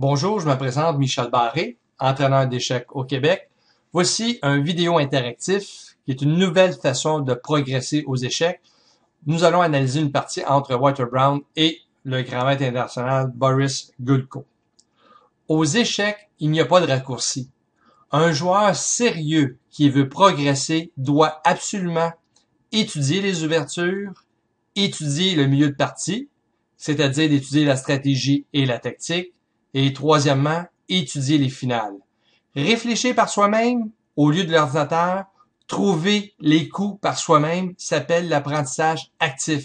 Bonjour, je me présente Michel Barré, entraîneur d'échecs au Québec. Voici un vidéo interactif qui est une nouvelle façon de progresser aux échecs. Nous allons analyser une partie entre Walter Brown et le grand maître international Boris Gulko. Aux échecs, il n'y a pas de raccourci. Un joueur sérieux qui veut progresser doit absolument étudier les ouvertures, étudier le milieu de partie, c'est-à-dire d'étudier la stratégie et la tactique, et troisièmement, étudier les finales. Réfléchir par soi-même au lieu de l'ordinateur, trouver les coups par soi-même s'appelle l'apprentissage actif.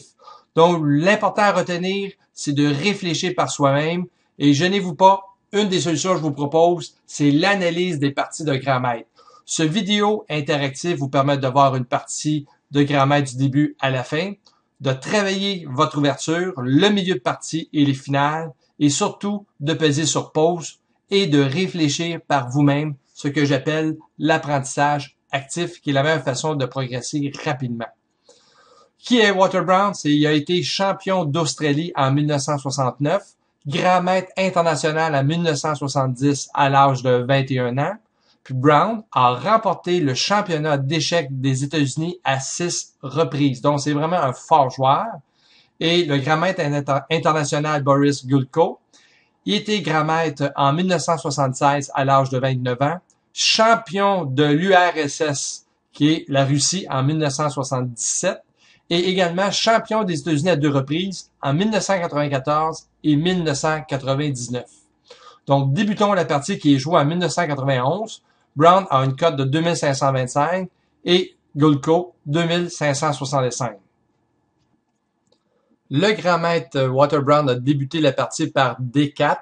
Donc, l'important à retenir, c'est de réfléchir par soi-même et gênez-vous pas, une des solutions que je vous propose, c'est l'analyse des parties de grand maître. Ce vidéo interactif vous permet de voir une partie de grand maître du début à la fin, de travailler votre ouverture, le milieu de partie et les finales, et surtout de peser sur pause et de réfléchir par vous-même, ce que j'appelle l'apprentissage actif, qui est la meilleure façon de progresser rapidement. Qui est Walter Brown? Il a été champion d'Australie en 1969, grand maître international en 1970 à l'âge de 21 ans. Puis Brown a remporté le championnat d'échecs des États-Unis à 6 reprises. Donc, c'est vraiment un fort joueur. Et le grand maître international Boris Gulko, il était grand maître en 1976 à l'âge de 29 ans, champion de l'URSS, qui est la Russie, en 1977, et également champion des États-Unis à 2 reprises, en 1994 et 1999. Donc, débutons la partie qui est jouée en 1991. Brown a une cote de 2525 et Gulko 2565. Le grand maître Walter Brown a débuté la partie par D4,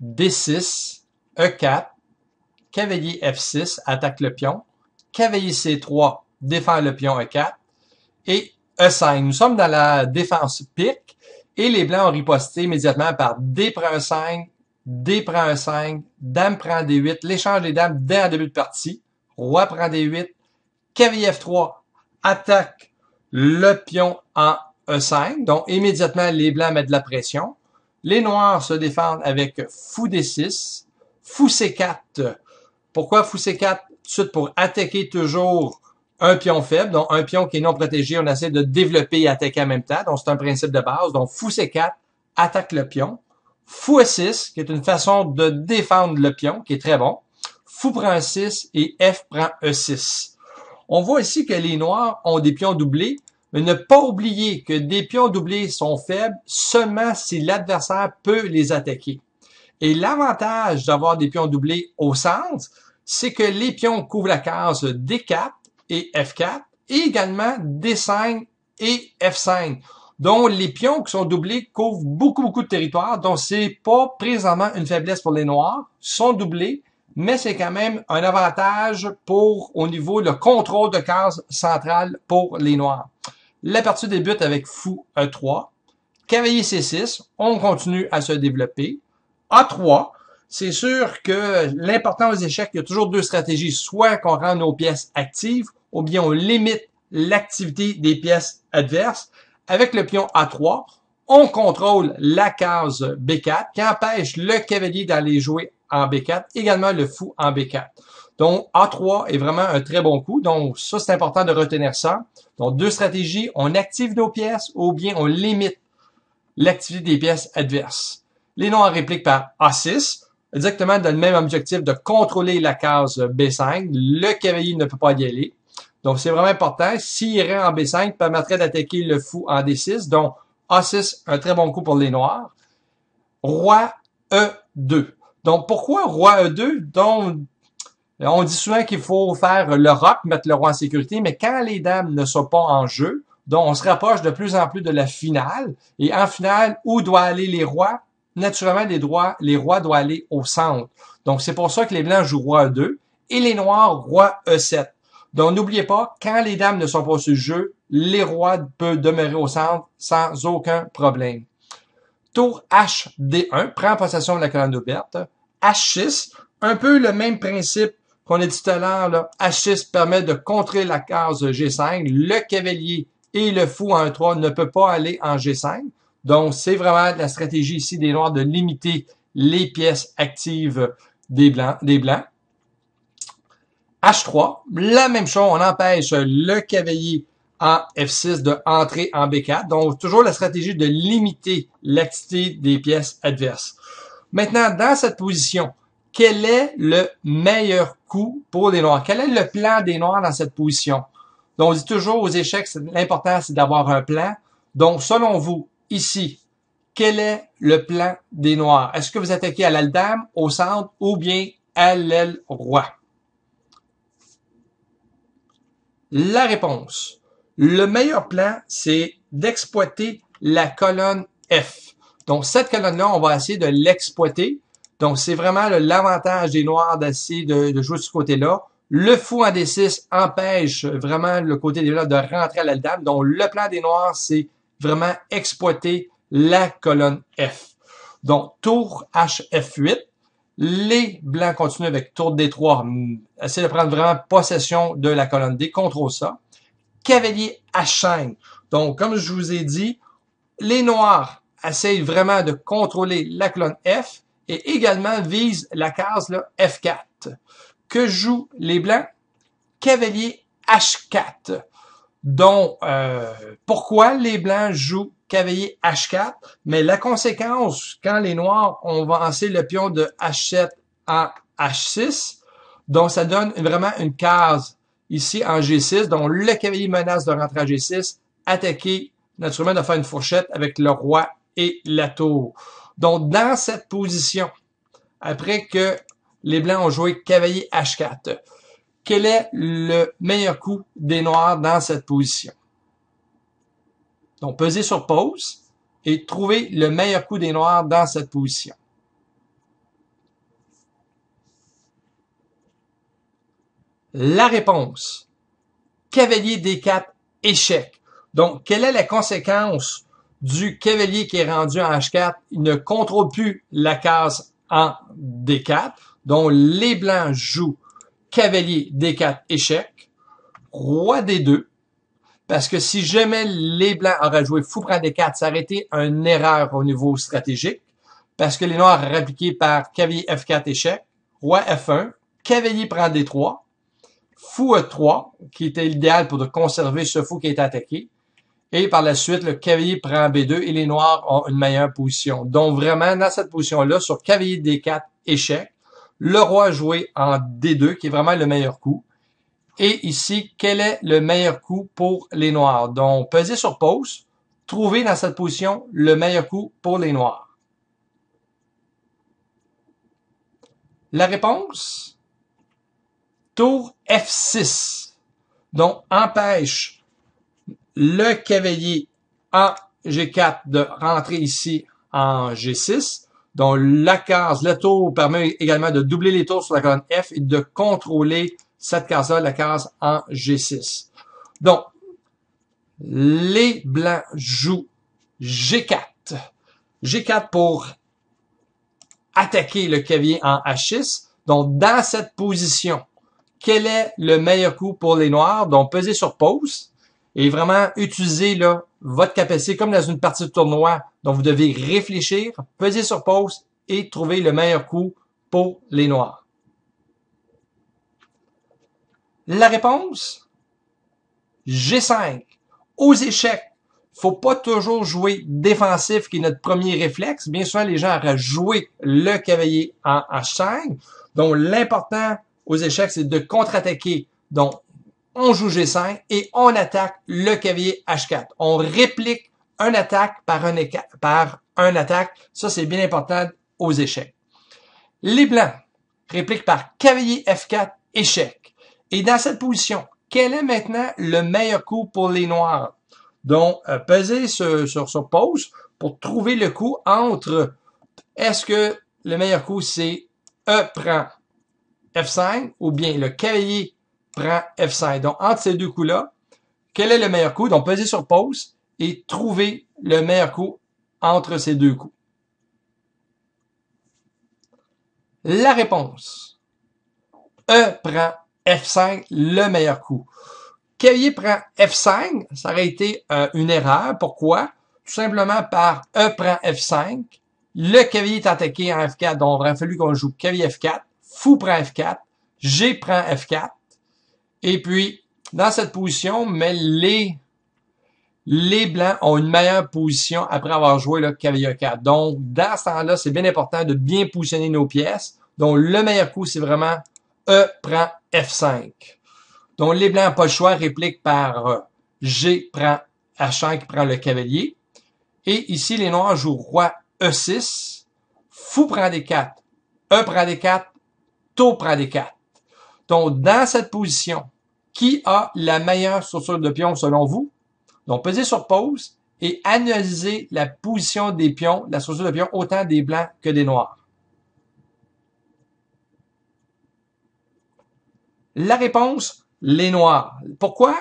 D6, E4, cavalier F6, attaque le pion, cavalier C3, défend le pion E4, et E5. Nous sommes dans la défense pique, et les blancs ont riposté immédiatement par D prend E5, D prend E5, dame prend D8, l'échange des dames dès le début de partie, roi prend D8, cavalier F3, attaque le pion en E5, donc immédiatement les blancs mettent de la pression. Les noirs se défendent avec fou D6, fou C4. Pourquoi fou C4? Tout de suite pour attaquer toujours un pion faible, donc un pion qui est non protégé, on essaie de développer et attaquer en même temps, donc c'est un principe de base. Donc fou C4, attaque le pion. Fou E6, qui est une façon de défendre le pion, qui est très bon. Fou prend E6 et F prend E6. On voit ici que les noirs ont des pions doublés, mais ne pas oublier que des pions doublés sont faibles seulement si l'adversaire peut les attaquer. Et l'avantage d'avoir des pions doublés au centre, c'est que les pions couvrent la case D4 et F4, et également D5 et F5. Donc, les pions qui sont doublés couvrent beaucoup de territoire, donc c'est pas présentement une faiblesse pour les noirs, sont doublés, mais c'est quand même un avantage pour, au niveau le contrôle de case centrale pour les noirs. La partie débute avec fou E3, cavalier C6, on continue à se développer. A3, c'est sûr que l'important aux échecs, il y a toujours deux stratégies, soit qu'on rend nos pièces actives, ou bien on limite l'activité des pièces adverses. Avec le pion A3, on contrôle la case B4 qui empêche le cavalier d'aller jouer en B4, également le fou en B4. Donc, A3 est vraiment un très bon coup. Donc, ça, c'est important de retenir ça. Donc, deux stratégies, on active nos pièces ou bien on limite l'activité des pièces adverses. Les noirs répliquent par A6, exactement dans le même objectif de contrôler la case B5. Le cavalier ne peut pas y aller. Donc, c'est vraiment important. S'il irait en B5, permettrait d'attaquer le fou en D6. Donc, A6, un très bon coup pour les noirs. Roi E2. Donc, pourquoi roi E2? Donc, on dit souvent qu'il faut faire le roc, mettre le roi en sécurité, mais quand les dames ne sont pas en jeu, donc on se rapproche de plus en plus de la finale. Et en finale, où doivent aller les rois? Naturellement, les rois doivent aller au centre. Donc, c'est pour ça que les blancs jouent roi E2 et les noirs roi E7. Donc, n'oubliez pas, quand les dames ne sont pas sur le jeu, les rois peuvent demeurer au centre sans aucun problème. Tour HD1, prend possession de la colonne ouverte. H6, un peu le même principe qu'on a dit tout à l'heure, là. H6 permet de contrer la case G5. Le cavalier et le fou en 1-3 ne peut pas aller en G5. Donc, c'est vraiment la stratégie ici des noirs de limiter les pièces actives des blancs. H3, la même chose, on empêche le cavalier en F6 de entrer en B4. Donc, toujours la stratégie de limiter l'activité des pièces adverses. Maintenant, dans cette position, quel est le meilleur coup pour les noirs? Quel est le plan des noirs dans cette position? Donc, on dit toujours aux échecs, l'important, c'est d'avoir un plan. Donc, selon vous, ici, quel est le plan des noirs? Est-ce que vous attaquez à l'aile dame, au centre, ou bien à l'aile roi? La réponse. Le meilleur plan, c'est d'exploiter la colonne F. Donc, cette colonne-là, on va essayer de l'exploiter. Donc, c'est vraiment l'avantage des noirs d'essayer de jouer de ce côté-là. Le fou en D6 empêche vraiment le côté des noirs de rentrer à l'aile dame. Donc, le plan des noirs, c'est vraiment exploiter la colonne F. Donc, tour HF8. Les blancs continuent avec tour D3. Essayez de prendre vraiment possession de la colonne D. Contrôle ça. Cavalier H5. Donc, comme je vous ai dit, les noirs essayent vraiment de contrôler la colonne F et également visent la case là, F4. Que jouent les blancs? Cavalier H4. Donc, pourquoi les blancs jouent cavalier H4? Mais la conséquence, quand les noirs ont avancé le pion de H7 en H6, donc ça donne vraiment une case ici en G6. Donc, le cavalier menace de rentrer à G6, attaquer, naturellement, de faire une fourchette avec le roi et la tour. Donc, dans cette position, après que les blancs ont joué cavalier H4, quel est le meilleur coup des noirs dans cette position? Donc, pesez sur pause et trouvez le meilleur coup des noirs dans cette position. La réponse. Cavalier D4, échec. Donc, quelle est la conséquence du cavalier qui est rendu en H4? Il ne contrôle plus la case en D4. Donc, les blancs jouent cavalier D4, échec. Roi D2. Parce que si jamais les blancs auraient joué fou prend D4, ça aurait été une erreur au niveau stratégique. Parce que les noirs auraient appliqué par cavalier F4, échec. Roi F1. Cavalier prend D3. Fou E3, qui était l'idéal pour conserver ce fou qui est attaqué. Et par la suite, le cavalier prend B2 et les noirs ont une meilleure position. Donc vraiment, dans cette position-là, sur cavalier D4, échec, le roi a joué en D2, qui est vraiment le meilleur coup. Et ici, quel est le meilleur coup pour les noirs? Donc, pesez sur pause, trouvez dans cette position le meilleur coup pour les noirs. La réponse? Tour F6. Donc, empêche le cavalier en G4 de rentrer ici en G6. Donc, la case, le tour permet également de doubler les tours sur la colonne F et de contrôler cette case-là, la case en G6. Donc, les blancs jouent G4. G4 pour attaquer le cavalier en H6. Donc, dans cette position, quel est le meilleur coup pour les noirs? Donc, pesez sur pause et vraiment utilisez là, votre capacité comme dans une partie de tournoi. Donc, vous devez réfléchir, pesez sur pause et trouver le meilleur coup pour les noirs. La réponse? G5. Aux échecs, faut pas toujours jouer défensif qui est notre premier réflexe. Bien souvent, les gens auraient joué le cavalier en H5. Donc, l'important aux échecs, c'est de contre-attaquer. Donc, on joue G5 et on attaque le cavalier H4. On réplique un attaque par un attaque. Ça, c'est bien important aux échecs. Les blancs répliquent par cavalier F4, échec. Et dans cette position, quel est maintenant le meilleur coup pour les noirs? Donc, pesez sur pause pour trouver le coup entre est-ce que le meilleur coup, c'est E prend F5 ou bien le cavalier prend F5. Donc, entre ces deux coups-là, quel est le meilleur coup? Donc, pesez sur pause et trouvez le meilleur coup entre ces deux coups. La réponse. E prend F5, le meilleur coup. Cavalier prend F5, ça aurait été une erreur. Pourquoi? Tout simplement par E prend F5, Le cavalier est attaqué en F4, donc il aurait fallu qu'on joue cavalier F4. Fou prend F4. G prend F4. Et puis, dans cette position, mais les blancs ont une meilleure position après avoir joué le cavalier E4. Donc, dans ce temps-là, c'est bien important de bien positionner nos pièces. Donc, le meilleur coup, c'est vraiment E prend F5. Donc, les blancs n'ont pas le choix, répliquent par G prend H5 qui prend le cavalier. Et ici, les noirs jouent roi E6, fou prend D4, E prend D4, tour prend D4. Donc, dans cette position, qui a la meilleure structure de pion selon vous? Donc, pesez sur pause et analysez la position des pions, la structure de pion, autant des blancs que des noirs. La réponse, les noirs. Pourquoi?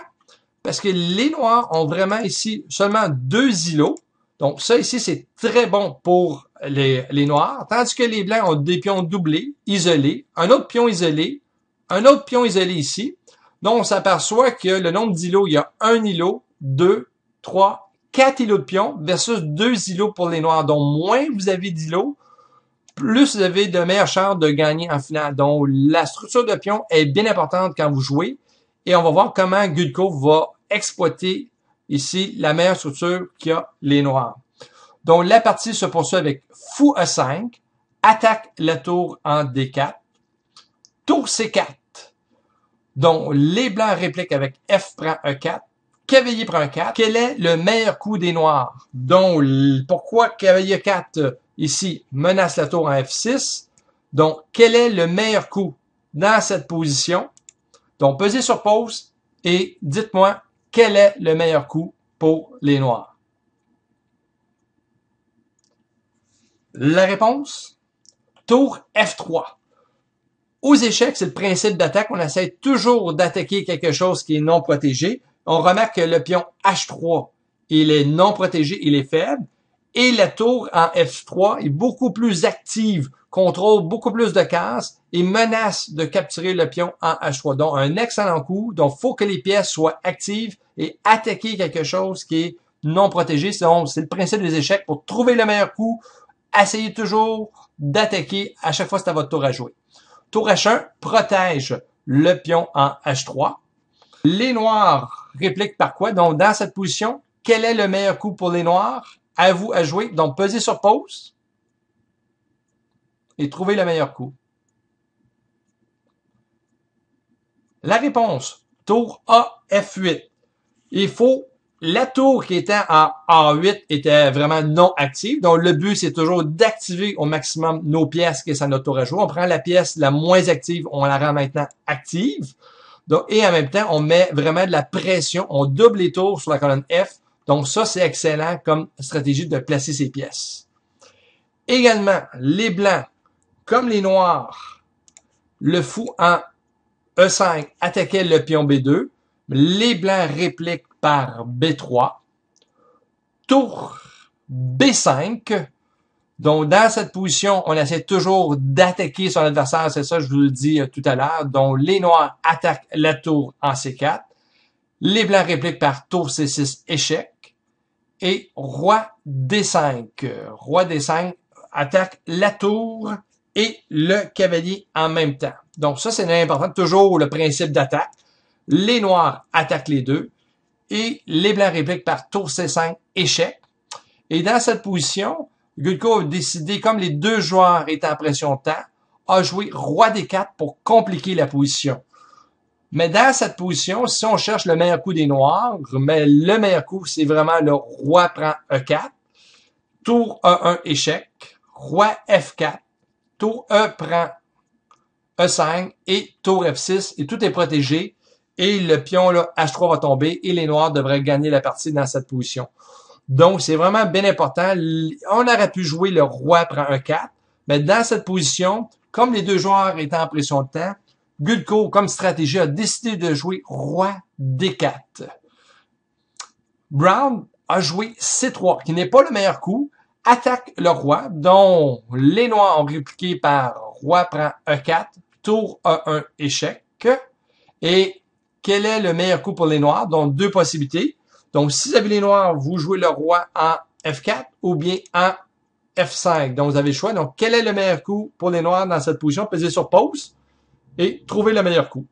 Parce que les noirs ont vraiment ici seulement 2 îlots. Donc, ça ici, c'est très bon pour les noirs. Tandis que les blancs ont des pions doublés, isolés, un autre pion isolé, un autre pion isolé ici. Donc, on s'aperçoit que le nombre d'îlots, il y a 1 îlot, 2, 3, 4 îlots de pions versus 2 îlots pour les noirs. Donc, moins vous avez d'îlots, plus vous avez de meilleures chances de gagner en finale. Donc, la structure de pion est bien importante quand vous jouez. Et on va voir comment Gulko va exploiter ici la meilleure structure qu'il y a les noirs. Donc, la partie se poursuit avec fou E5, attaque la tour en D4, tour C4. Donc, les blancs répliquent avec F prend E4, cavalier prend E4. Quel est le meilleur coup des noirs? Donc, pourquoi cavalier 4 ici menace la tour en F6? Donc, quel est le meilleur coup dans cette position? Donc, pesez sur pause et dites-moi quel est le meilleur coup pour les noirs. La réponse? Tour F3. Aux échecs, c'est le principe d'attaque. On essaie toujours d'attaquer quelque chose qui est non protégé. On remarque que le pion H3, il est non protégé, il est faible. Et la tour en F3 est beaucoup plus active, contrôle beaucoup plus de cases et menace de capturer le pion en H3. Donc, un excellent coup. Donc, il faut que les pièces soient actives et attaquer quelque chose qui est non protégé. C'est le principe des échecs. Pour trouver le meilleur coup, essayez toujours d'attaquer à chaque fois que c'est à votre tour à jouer. Tour H1 protège le pion en H3. Les noirs répliquent par quoi? Donc, dans cette position, quel est le meilleur coup pour les noirs? À vous à jouer. Donc, pesez sur pause et trouvez le meilleur coup. La réponse, tour A, F8. Il faut, la tour qui était en A8 était vraiment non active. Donc, le but, c'est toujours d'activer au maximum nos pièces qui sont à notre tour à jouer. On prend la pièce la moins active, on la rend maintenant active. Donc, et en même temps, on met vraiment de la pression. On double les tours sur la colonne F. Donc, ça, c'est excellent comme stratégie de placer ces pièces. Également, les blancs, comme les noirs, le fou en E5 attaquait le pion B2. Les blancs répliquent par B3. Tour B5. Donc, dans cette position, on essaie toujours d'attaquer son adversaire. C'est ça, je vous le dis tout à l'heure. Donc, les noirs attaquent la tour en C4. Les blancs répliquent par tour C6, échec. Et roi D5. Roi D5 attaque la tour et le cavalier en même temps. Donc, ça, c'est important. Toujours le principe d'attaque. Les noirs attaquent les deux. Et les blancs répliquent par tour C5, échec. Et dans cette position, Gulko a décidé, comme les deux joueurs étaient en pression de temps, a joué roi D4 pour compliquer la position. Mais dans cette position, si on cherche le meilleur coup des noirs, mais le meilleur coup, c'est vraiment le roi prend E4, tour E1 échec, roi F4, tour E prend E5 et tour F6, et tout est protégé. Et le pion là, H3 va tomber et les noirs devraient gagner la partie dans cette position. Donc, c'est vraiment bien important. On aurait pu jouer le roi prend E4, mais dans cette position, comme les deux joueurs étaient en pression de temps, Gulko, comme stratégie, a décidé de jouer roi D4. Brown a joué C3, qui n'est pas le meilleur coup, attaque le roi, dont les noirs ont répliqué par roi prend E4, tour E1 échec. Et quel est le meilleur coup pour les noirs? Donc, deux possibilités. Donc, si vous avez les noirs, vous jouez le roi en F4 ou bien en F5. Donc, vous avez le choix. Donc, quel est le meilleur coup pour les noirs dans cette position? Pesez sur pause et trouvez le meilleur coup.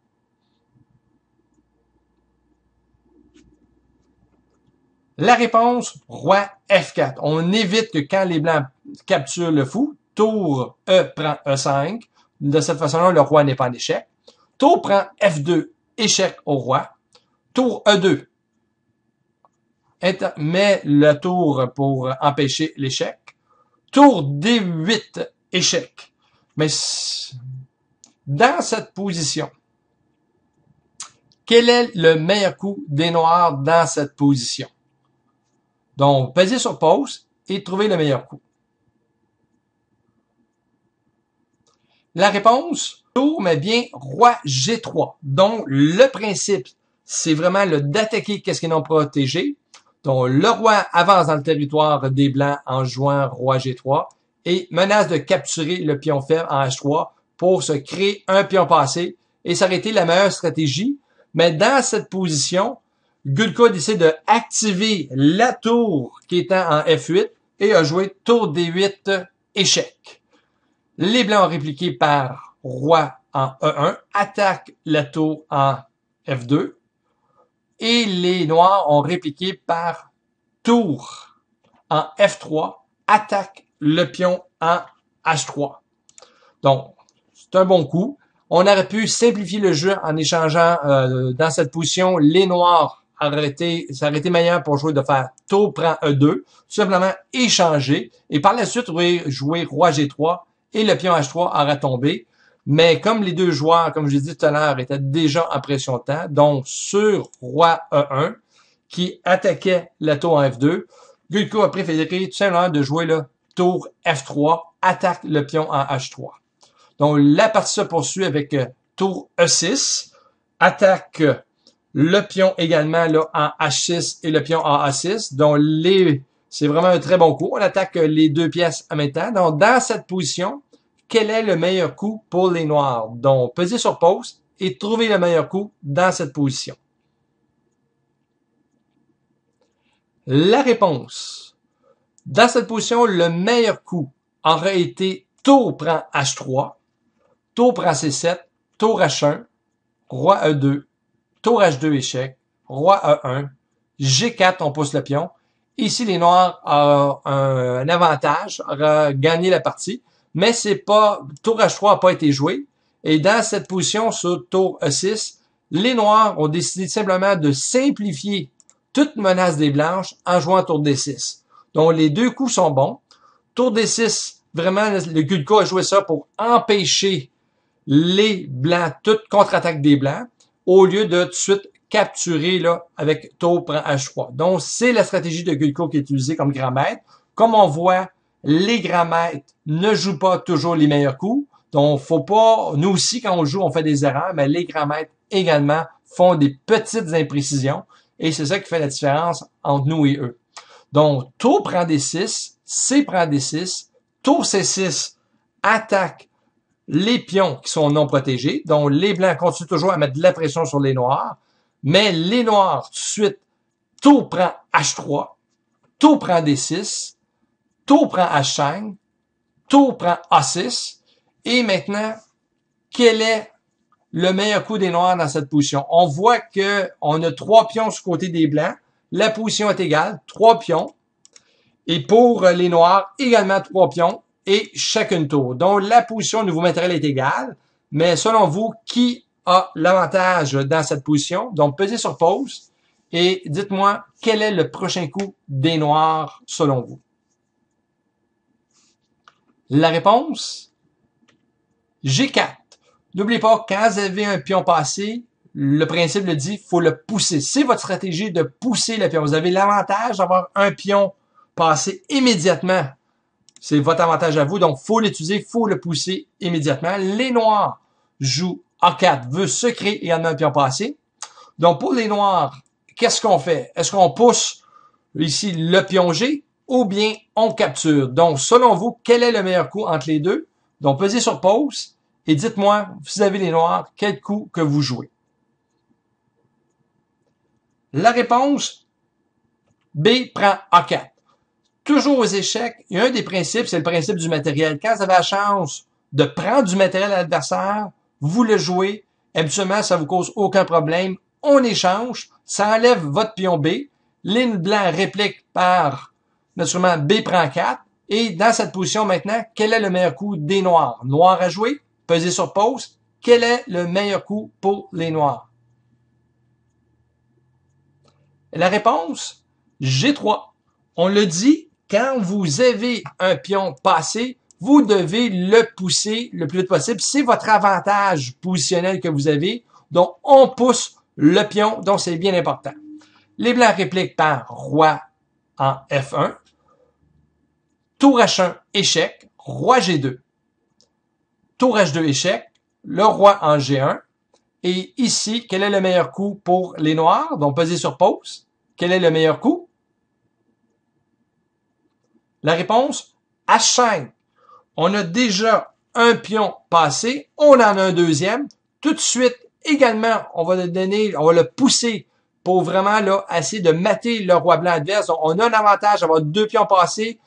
La réponse, roi F4. On évite que quand les blancs capturent le fou, tour E prend E5. De cette façon-là, le roi n'est pas en échec. Tour prend F2, échec au roi. Tour E2, met le tour pour empêcher l'échec. Tour D8, échec. Mais dans cette position, quel est le meilleur coup des noirs dans cette position? Donc, pesez sur pause et trouvez le meilleur coup. La réponse, tour, mais bien roi G3. Donc, le principe, c'est vraiment d'attaquer qu'est-ce qui est non protégé. Donc, le roi avance dans le territoire des blancs en jouant roi G3 et menace de capturer le pion faible en H3 pour se créer un pion passé. Et ça aurait été la meilleure stratégie. Mais dans cette position, Gulko décide d'activer la tour qui est en F8 et a joué tour D8 échec. Les blancs ont répliqué par roi en E1, attaque la tour en F2 et les noirs ont répliqué par tour en F3, attaque le pion en H3. Donc, c'est un bon coup. On aurait pu simplifier le jeu en échangeant dans cette position les noirs. Ça aurait été meilleur pour jouer de faire tour prend E2, tout simplement échanger et par la suite jouer roi G3 et le pion H3 aurait tombé. Mais comme les deux joueurs, comme je l'ai dit tout à l'heure, étaient déjà en pression de temps, donc sur roi E1 qui attaquait la tour en F2, Gulko a préféré tout simplement de jouer le tour F3, attaque le pion en H3. Donc, la partie se poursuit avec tour E6, attaque le pion également là en H6 et le pion en A6. Donc, c'est vraiment un très bon coup. On attaque les deux pièces en même temps. Donc, dans cette position, quel est le meilleur coup pour les noirs? Donc, pesez sur pause et trouvez le meilleur coup dans cette position. La réponse. Dans cette position, le meilleur coup aurait été tour prend H3, tour prend C7, tour H1, roi E2, tour H2 échec, roi E1, G4, on pousse le pion. Ici, les noirs ont un avantage, auraient gagné la partie, mais tour H3 n'a pas été joué. Et dans cette position, sur tour E6, les noirs ont décidé simplement de simplifier toute menace des blanches en jouant tour D6. Donc, les deux coups sont bons. Tour D6, vraiment, le Gulko a joué ça pour empêcher les blancs, toute contre-attaque des blancs, au lieu de tout de suite capturer là avec tour prend H3. Donc, c'est la stratégie de Gulko qui est utilisée comme grand maître. Comme on voit, les grands maîtres ne jouent pas toujours les meilleurs coups. Donc, faut pas, nous aussi, quand on joue, on fait des erreurs, mais les grands maîtres également font des petites imprécisions. Et c'est ça qui fait la différence entre nous et eux. Donc, tour prend D6, C prend D6, tour C6, attaque les pions qui sont non protégés. Donc, les blancs continuent toujours à mettre de la pression sur les noirs. Mais les noirs, tout de suite, tour prend H3, tour prend D6, tour prend H5, tour prend A6. Et maintenant, quel est le meilleur coup des noirs dans cette position? On voit que on a 3 pions du côté des blancs. La position est égale, 3 pions. Et pour les noirs, également 3 pions et chacune tour. Donc, la position au niveau matériel est égale. Mais selon vous, qui a l'avantage dans cette position? Donc, pesez sur pause et dites-moi quel est le prochain coup des noirs selon vous. La réponse? G4. N'oubliez pas, quand vous avez un pion passé, le principe le dit, il faut le pousser. C'est votre stratégie de pousser le pion. Vous avez l'avantage d'avoir un pion passé immédiatement. C'est votre avantage à vous, donc faut l'utiliser, faut le pousser immédiatement. Les noirs jouent A4, veut se créer également un pion passé. Donc pour les noirs, qu'est-ce qu'on fait? Est-ce qu'on pousse ici le pion G ou bien on capture? Donc selon vous, quel est le meilleur coup entre les deux? Donc pesez sur pause et dites-moi, vous avez les noirs, quel coup que vous jouez. La réponse, B prend A4. Toujours aux échecs, il y a un des principes, c'est le principe du matériel. Quand vous avez la chance de prendre du matériel à l'adversaire, vous le jouez, habituellement, ça vous cause aucun problème. On échange, ça enlève votre pion B, ligne blanc réplique par, naturellement, B prend 4, et dans cette position maintenant, quel est le meilleur coup des noirs? Noir à jouer, peser sur pause, quel est le meilleur coup pour les noirs? La réponse, G3. On le dit, quand vous avez un pion passé, vous devez le pousser le plus vite possible. C'est votre avantage positionnel que vous avez. Donc, on pousse le pion, donc c'est bien important. Les blancs répliquent par roi en F1. Tour H1, échec. Roi G2. Tour H2, échec. Le roi en G1. Et ici, quel est le meilleur coup pour les noirs? Donc, peser sur pause. Quel est le meilleur coup? La réponse, H5. On a déjà un pion passé, on en a un deuxième. Tout de suite, également, on va le pousser pour vraiment là essayer de mater le roi blanc adverse. Donc, on a un avantage d'avoir deux pions passés.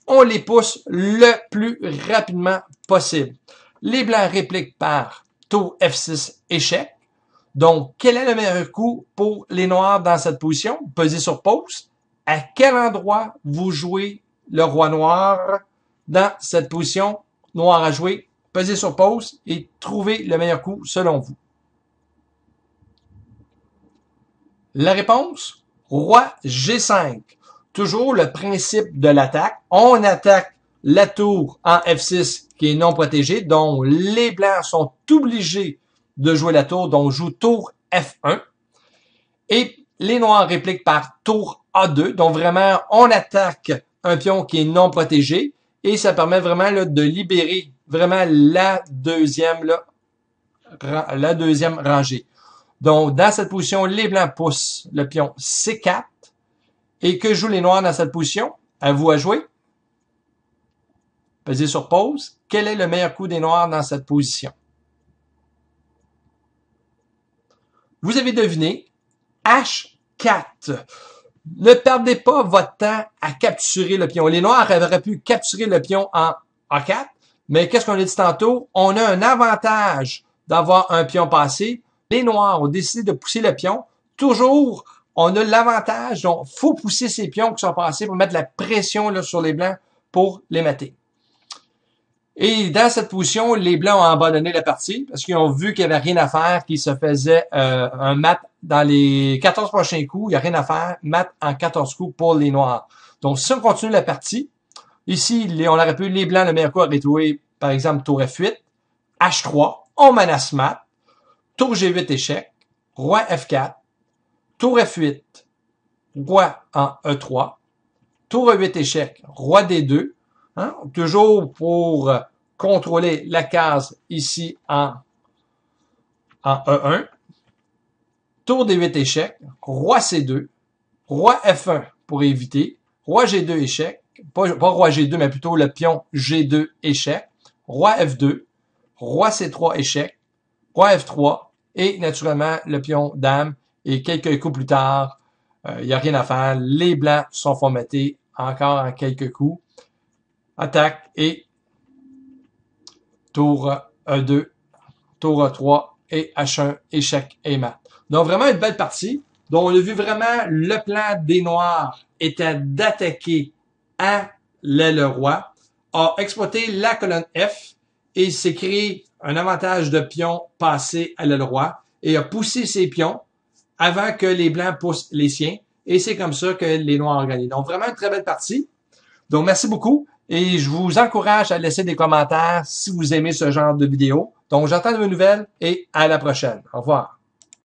On les pousse le plus rapidement possible. Les blancs répliquent par tour F6 échec. Donc, quel est le meilleur coup pour les noirs dans cette position? Pesez sur pause. À quel endroit vous jouez le roi noir dans cette position? Noir à jouer. Pesez sur pause et trouvez le meilleur coup selon vous. La réponse? Roi G5. Toujours le principe de l'attaque. On attaque la tour en F6 qui est non protégée, donc les blancs sont obligés de jouer la tour, donc on joue tour F1. Et les noirs répliquent par tour A2, donc vraiment on attaque un pion qui est non protégé et ça permet vraiment là, de libérer vraiment la deuxième rangée. Donc dans cette position, les blancs poussent le pion C4. Et que jouent les noirs dans cette position? À vous à jouer. Pesez sur pause. Quel est le meilleur coup des noirs dans cette position? Vous avez deviné, H4. Ne perdez pas votre temps à capturer le pion. Les noirs auraient pu capturer le pion en A4, mais qu'est-ce qu'on a dit tantôt? On a un avantage d'avoir un pion passé. Les noirs ont décidé de pousser le pion. Toujours, on a l'avantage, donc faut pousser ces pions qui sont passés pour mettre la pression là, sur les blancs pour les mater. Et dans cette position, les blancs ont abandonné la partie parce qu'ils ont vu qu'il n'y avait rien à faire, qu'ils se faisaient un mat dans les 14 prochains coups. Il n'y a rien à faire, mat en 14 coups pour les noirs. Donc, si on continue la partie, ici, on aurait pu, les blancs, le meilleur coup aurait joué, par exemple, tour F8, H3, on menace mat, tour G8 échec, roi F4, tour F8, roi en E3, tour E8 échec, roi D2, hein, toujours pour contrôler la case ici en E1, tour D8 échec, roi C2, roi F1 pour éviter, roi G2 échec, pas roi G2 mais plutôt le pion G2 échec, roi F2, roi C3 échec, roi F3 et naturellement le pion dame. Et quelques coups plus tard, il n'y a rien à faire. Les blancs sont formatés encore en quelques coups. Attaque et tour E2, tour E3 et H1, échec et mat. Donc vraiment une belle partie. Donc on a vu vraiment le plan des noirs était d'attaquer à l'aile roi, a exploité la colonne F et s'est créé un avantage de pion passé à l'aile roi et a poussé ses pions avant que les blancs poussent les siens. Et c'est comme ça que les noirs ont gagné. Donc, vraiment une très belle partie. Donc, merci beaucoup. Et je vous encourage à laisser des commentaires si vous aimez ce genre de vidéo. Donc, j'attends de vos nouvelles et à la prochaine. Au revoir.